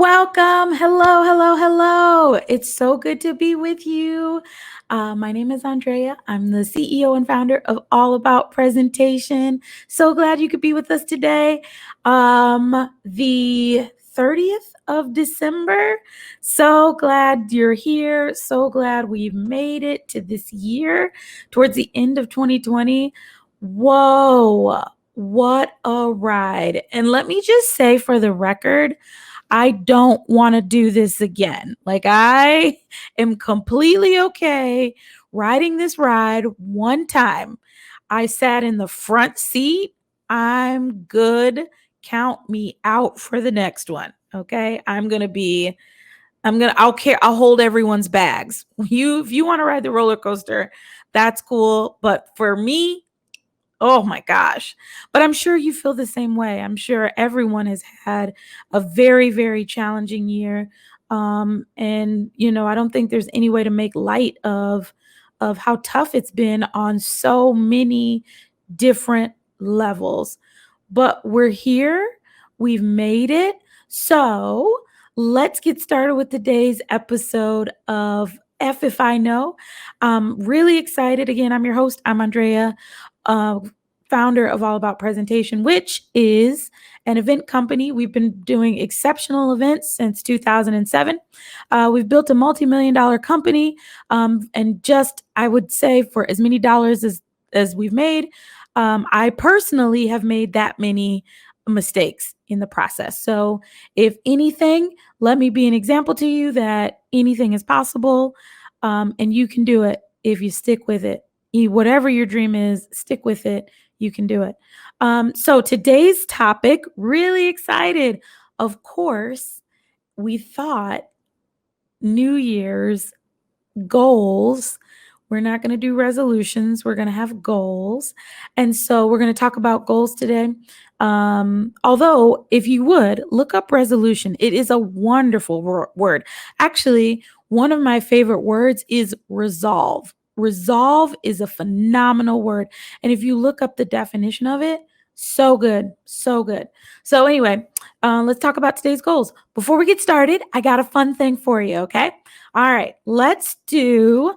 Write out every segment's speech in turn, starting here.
Welcome. Hello, hello, hello. It's so good to be with you. My name is Andrea. I'm the CEO and founder of All About Presentation. So glad you could be with us today. The 30th of December. So glad you're here. So glad we've made it to this year towards the end of 2020. Whoa, what a ride. And let me just say for the record, I don't want to do this again. Like, I am completely okay riding this ride one time. I sat in the front seat. I'm good. Count me out for the next one. Okay. I'll hold everyone's bags. If you want to ride the roller coaster, that's cool. But for me, oh my gosh. But I'm sure you feel the same way. I'm sure everyone has had a very, very challenging year. I don't think there's any way to make light of how tough it's been on so many different levels. But we're here. We've made it. So let's get started with today's episode of F If I Know. I'm really excited. Again, I'm your host. I'm Andrea, uh, founder of All About Presentation, which is an event company. We've been doing exceptional events since 2007. We've built a multi-million-dollar company, and just I would say for as many dollars as we've made, I personally have made that many mistakes in the process. So, if anything, let me be an example to you that anything is possible, and you can do it if you stick with it. Whatever your dream is, stick with it. You can do it. So today's topic, really excited. Of course, we thought New Year's goals. We're not going to do resolutions. We're going to have goals. And so we're going to talk about goals today. Although, if you would look up resolution, it is a wonderful word. Actually, one of my favorite words is resolve. Resolve is a phenomenal word. And if you look up the definition of it, so good, so good. So, anyway, let's talk about today's goals. Before we get started, I got a fun thing for you, okay? All right, let's do,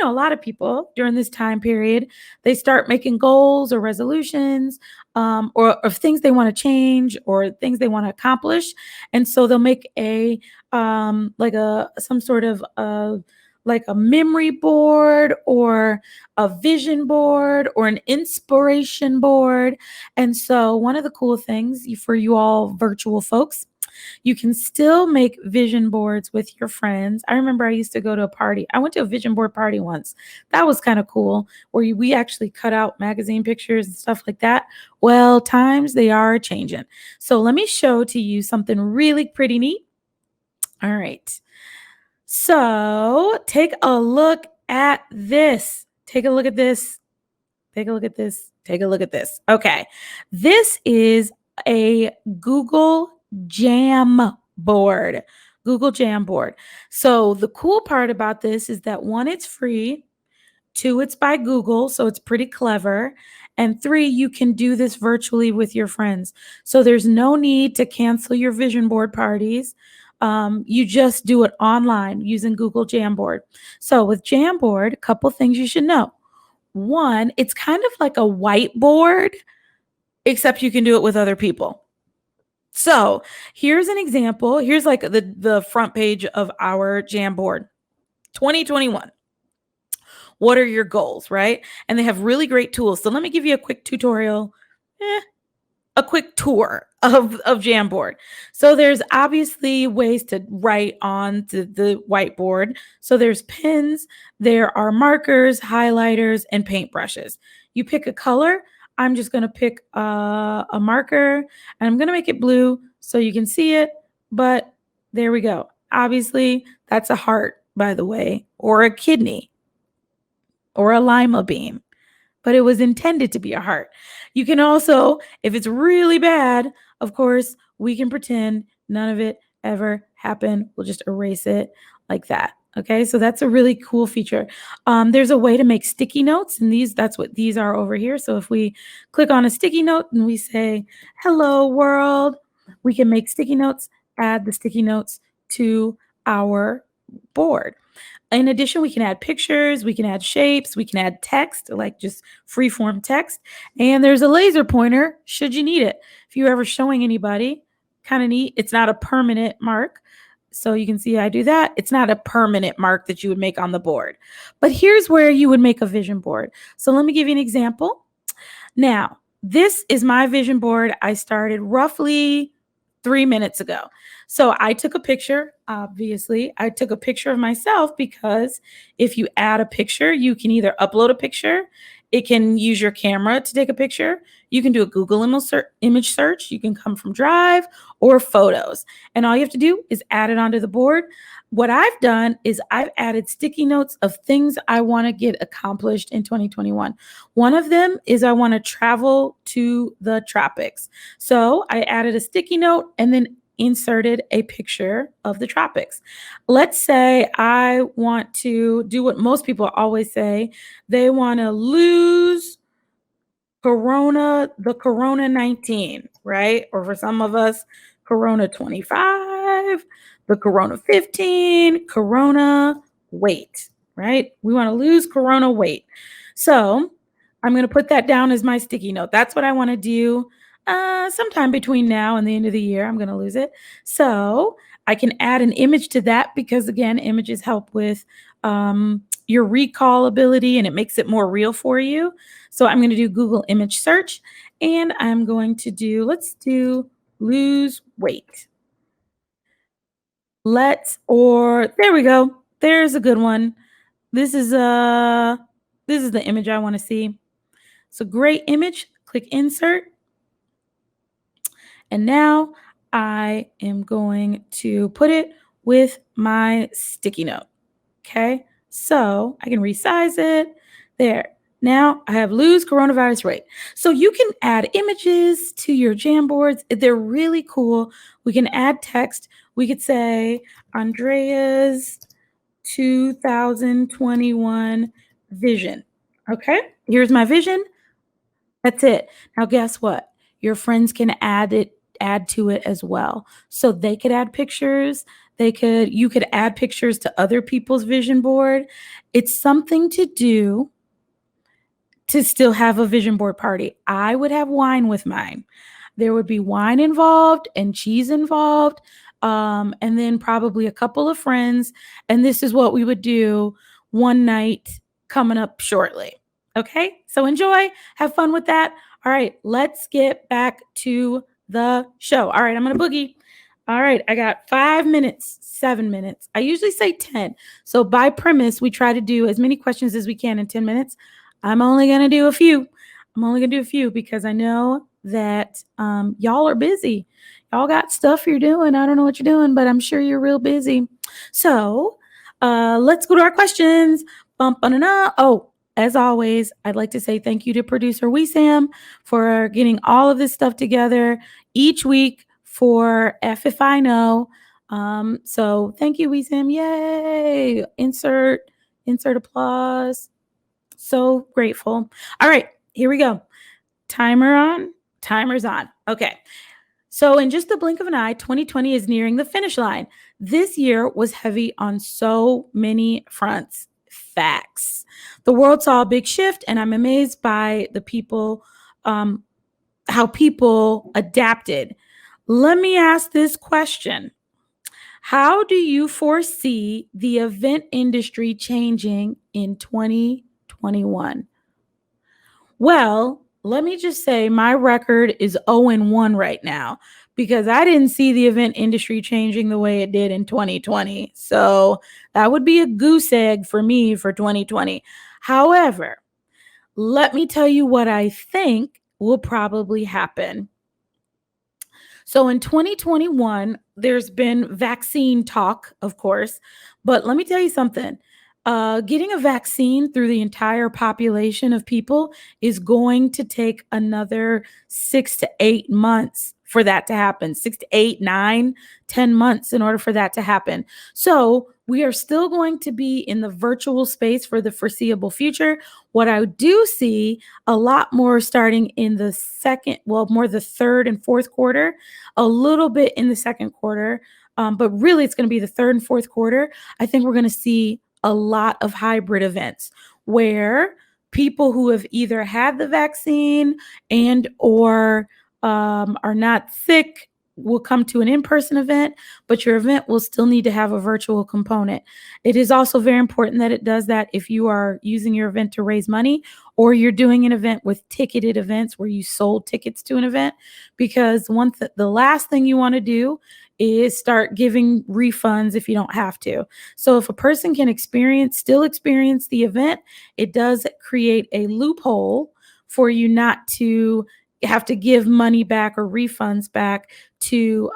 a lot of people during this time period, they start making goals or resolutions, or things they want to change or things they want to accomplish. And so they'll make some sort of like a memory board or a vision board or an inspiration board. And so one of the cool things for you all virtual folks, you can still make vision boards with your friends. I remember I used to go to a party. I went to a vision board party once. That was kind of cool, where we actually cut out magazine pictures and stuff like that. Well, times they are changing. So let me show to you something really pretty neat. All right. So take a look at this. Take a look at this. Take a look at this. Take a look at this. Okay. This is a Google Jam board. Google Jam board. So the cool part about this is that one, it's free. Two, it's by Google, so it's pretty clever. And three, you can do this virtually with your friends. So there's no need to cancel your vision board parties. You just do it online using Google Jamboard. So with Jamboard, a couple things you should know. One, it's kind of like a whiteboard, except you can do it with other people. So here's an example. Here's like the front page of our Jamboard. 2021. What are your goals, right? And they have really great tools. So let me give you a quick tutorial, a quick tour of Jamboard. So there's obviously ways to write on the whiteboard. So there's pens, there are markers, highlighters, and paintbrushes. You pick a color. I'm just going to pick a marker, and I'm going to make it blue so you can see it. But there we go. Obviously, that's a heart, by the way, or a kidney, or a lima bean, but it was intended to be a heart. You can also, if it's really bad, of course, we can pretend none of it ever happened. We'll just erase it like that. Okay, so that's a really cool feature. There's a way to make sticky notes, and that's what these are over here. So if we click on a sticky note and we say, hello world, we can make sticky notes. add the sticky notes to our board. In addition, we can add pictures, we can add shapes, we can add text, like just free form text. And there's a laser pointer should you need it. If you're ever showing anybody, kind of neat. It's not a permanent mark. So you can see I do that. It's not a permanent mark that you would make on the board. But here's where you would make a vision board. So let me give you an example. Now, this is my vision board. I started roughly 3 minutes ago. So I took a picture, obviously. I took a picture of myself because if you add a picture, you can either upload a picture, it can use your camera to take a picture. You can do a Google image search. You can come from Drive or Photos. And all you have to do is add it onto the board. What I've done is I've added sticky notes of things I want to get accomplished in 2021. One of them is I want to travel to the tropics. So I added a sticky note and then inserted a picture of the tropics. Let's say I want to do what most people always say. They want to lose the Corona 19, right? Or for some of us, Corona 25, the Corona 15, Corona weight, right? We want to lose Corona weight. So I'm going to put that down as my sticky note. That's what I want to do. Sometime between now and the end of the year, I'm going to lose it. So I can add an image to that because, again, images help with your recall ability and it makes it more real for you. So I'm going to do Google image search and I'm going to do, let's do lose weight. There we go. There's a good one. This is the image I want to see. It's a great image. Click insert. And now I am going to put it with my sticky note. Okay. So I can resize it there. Now I have lose coronavirus rate. So you can add images to your Jamboards. They're really cool. We can add text. We could say Andrea's 2021 vision. Okay. Here's my vision. That's it. Now guess what? Your friends can add to it as well. So they could add pictures. You could add pictures to other people's vision board. It's something to do to still have a vision board party. I would have wine with mine. There would be wine involved and cheese involved, and then probably a couple of friends. And this is what we would do one night coming up shortly. Okay, so enjoy, have fun with that. All right, let's get back to the show. All right, I'm going to boogie. All right, I got 5 minutes, 7 minutes. I usually say 10. So by premise, we try to do as many questions as we can in 10 minutes. I'm only going to do a few. Because I know that y'all are busy. Y'all got stuff you're doing. I don't know what you're doing, but I'm sure you're real busy. So let's go to our questions. Oh, as always, I'd like to say thank you to producer Wissam for getting all of this stuff together each week for F If I Know. So thank you, Wissam. Yay. Insert applause. So grateful. All right, here we go. Timer's on. Okay. So in just the blink of an eye, 2020 is nearing the finish line. This year was heavy on so many fronts. Facts. The world saw a big shift, and I'm amazed by the people, how people adapted. Let me ask this question. How do you foresee the event industry changing in 2021? Well, let me just say my record is 0-1 right now because I didn't see the event industry changing the way it did in 2020. So that would be a goose egg for me for 2020. However, let me tell you what I think will probably happen. So in 2021, there's been vaccine talk, of course, but let me tell you something. Getting a vaccine through the entire population of people is going to take another 6 to 8 months for that to happen. 6 to 8, 9, 10 months in order for that to happen. So We are still going to be in the virtual space for the foreseeable future. What I do see a lot more starting in the more the third and fourth quarter, a little bit in the second quarter, but really it's going to be the third and fourth quarter. I think we're going to see a lot of hybrid events where people who have either had the vaccine and or are not sick will come to an in-person event, but your event will still need to have a virtual component. It is also very important that it does that if you are using your event to raise money or you're doing an event with ticketed events where you sold tickets to an event, because the last thing you want to do is start giving refunds if you don't have to. So if a person can still experience the event, it does create a loophole for you not to have to give money back or refunds back to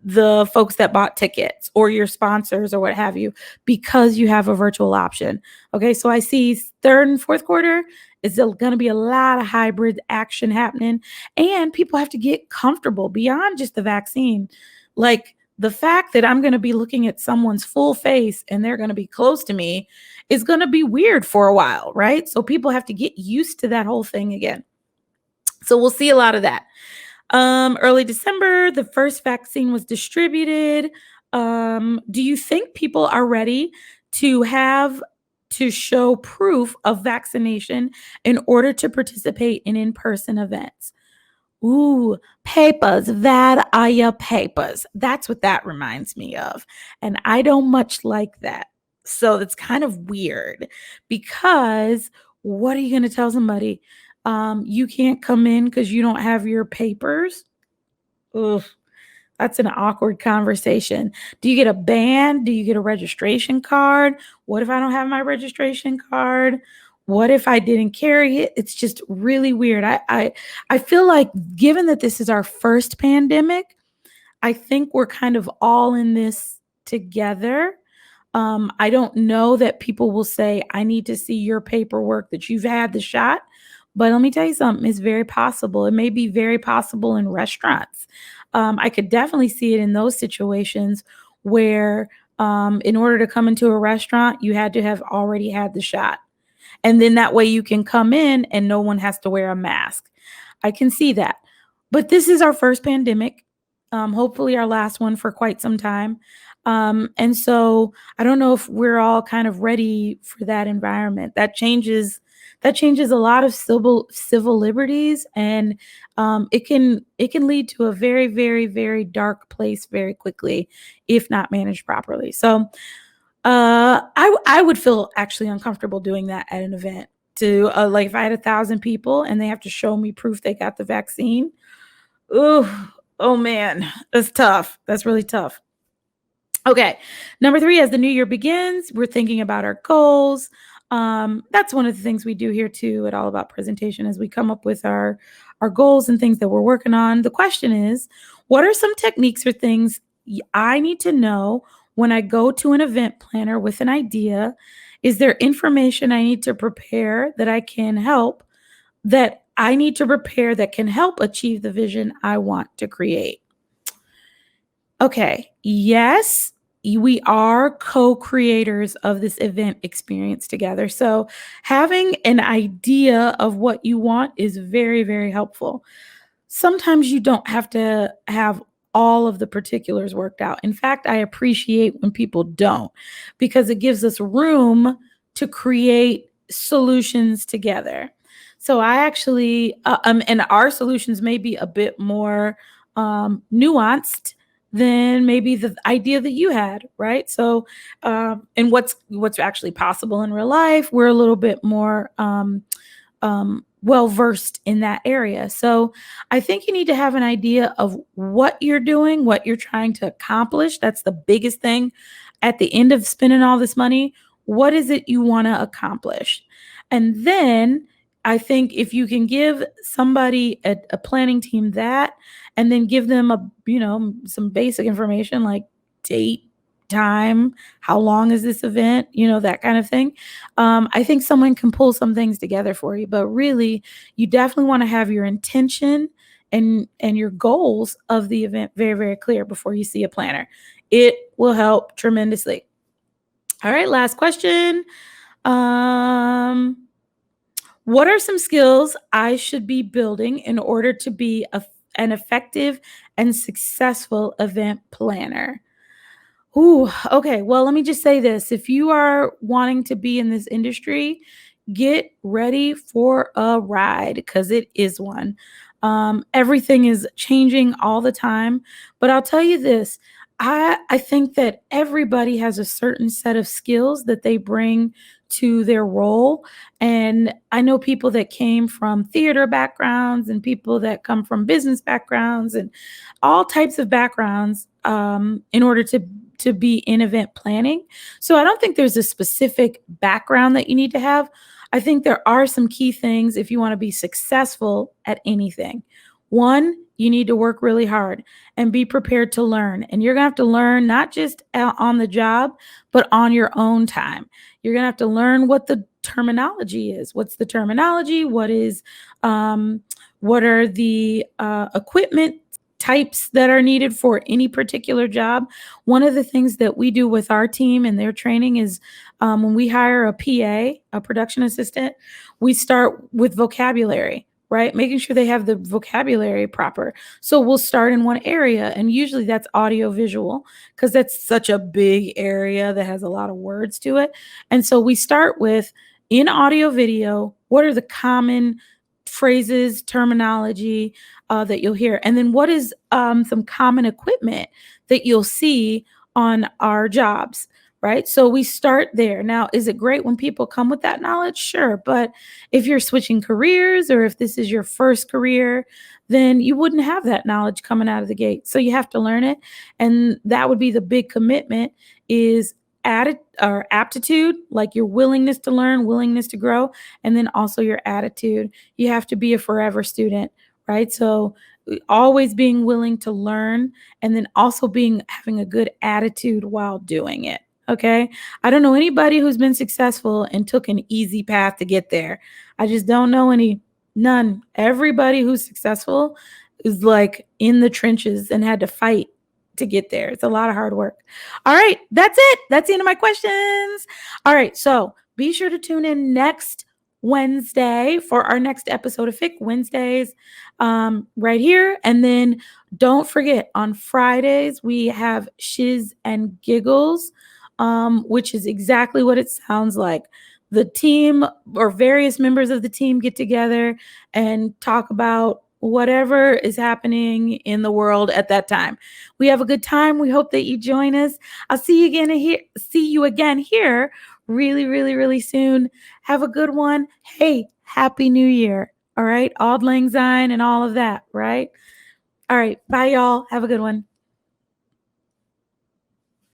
the folks that bought tickets or your sponsors or what have you, because you have a virtual option. Okay, so I see third and fourth quarter is going to be a lot of hybrid action happening, and people have to get comfortable beyond just the vaccine. Like the fact that I'm going to be looking at someone's full face and they're going to be close to me is going to be weird for a while, right? So people have to get used to that whole thing again. So we'll see a lot of that. Early December, the first vaccine was distributed. Do you think people are ready to show proof of vaccination in order to participate in in-person events? Ooh, papers. That are your papers. That's what that reminds me of. And I don't much like that. So it's kind of weird because what are you going to tell somebody? You can't come in because you don't have your papers. Ugh, that's an awkward conversation. Do you get a band? Do you get a registration card? What if I don't have my registration card? What if I didn't carry it? It's just really weird. I feel like, given that this is our first pandemic, I think we're kind of all in this together. I don't know that people will say, I need to see your paperwork that you've had the shot. But let me tell you something, it's very possible. It may be very possible in restaurants. I could definitely see it in those situations where, in order to come into a restaurant, you had to have already had the shot. And then that way you can come in and no one has to wear a mask. I can see that. But this is our first pandemic, hopefully our last one for quite some time. And so I don't know if we're all kind of ready for that environment. That changes a lot of civil liberties, and it can lead to a very, very, very dark place very quickly if not managed properly. So I would feel actually uncomfortable doing that at an event. To like if I had 1,000 people and they have to show me proof they got the vaccine. Oh man, that's tough. That's really tough. Okay, number 3, as the new year begins, we're thinking about our goals. That's one of the things we do here too at All About Presentation, as we come up with our goals and things that we're working on. The question is, what are some techniques or things I need to know when I go to an event planner with an idea? Is there information I need to prepare that I need to prepare that can help achieve the vision I want to create? Okay, yes, we are co-creators of this event experience together. So having an idea of what you want is very, very helpful. Sometimes you don't have to have all of the particulars worked out. In fact, I appreciate when people don't, because it gives us room to create solutions together. So I actually, and our solutions may be a bit more nuanced than maybe the idea that you had, right? So, and what's actually possible in real life, we're a little bit more well versed in that area. So I think you need to have an idea of what you're doing, what you're trying to accomplish. That's the biggest thing. At the end of spending all this money, what is it you want to accomplish? And then I think if you can give somebody a planning team that, and then give them some basic information like date, time, how long is this event, that kind of thing. I think someone can pull some things together for you, but really you definitely want to have your intention and your goals of the event very, very clear before you see a planner. It will help tremendously. All right, last question. Um, what are some skills I should be building in order to be an effective and successful event planner? Ooh, okay. Well, let me just say this. If you are wanting to be in this industry, get ready for a ride because it is one. Everything is changing all the time. But I'll tell you this, I think that everybody has a certain set of skills that they bring to their role. And I know people that came from theater backgrounds and people that come from business backgrounds and all types of backgrounds in order to be in event planning. So I don't think there's a specific background that you need to have. I think there are some key things if you want to be successful at anything. One, you need to work really hard and be prepared to learn. And you're going to have to learn not just on the job, but on your own time. You're going to have to learn what the terminology is. What's the terminology? What are the equipment types that are needed for any particular job? One of the things that we do with our team and their training is when we hire a PA, a production assistant, we start with vocabulary, right? Making sure they have the vocabulary proper. So we'll start in one area, and usually that's audio visual because that's such a big area that has a lot of words to it. And so we start with in audio video, what are the common phrases, terminology that you'll hear? And then what is some common equipment that you'll see on our jobs, right? So we start there. Now, is it great when people come with that knowledge? Sure. But if you're switching careers or if this is your first career, then you wouldn't have that knowledge coming out of the gate. So you have to learn it. And that would be the big commitment is aptitude, like your willingness to learn, willingness to grow, and then also your attitude. You have to be a forever student, right? So always being willing to learn and then also having a good attitude while doing it. Okay. I don't know anybody who's been successful and took an easy path to get there. I just don't know none. Everybody who's successful is like in the trenches and had to fight to get there. It's a lot of hard work. All right, that's it. That's the end of my questions. All right, so be sure to tune in next Wednesday for our next episode of FIC Wednesdays right here. And then don't forget, on Fridays, we have Shiz and Giggles, which is exactly what it sounds like. The team or various members of the team get together and talk about whatever is happening in the world at that time. We have a good time. We hope that you join us. I'll see you again here really, really, really soon. Have a good one. Hey, Happy New Year. All right. Auld Lang Syne and all of that, right? All right. Bye, y'all. Have a good one.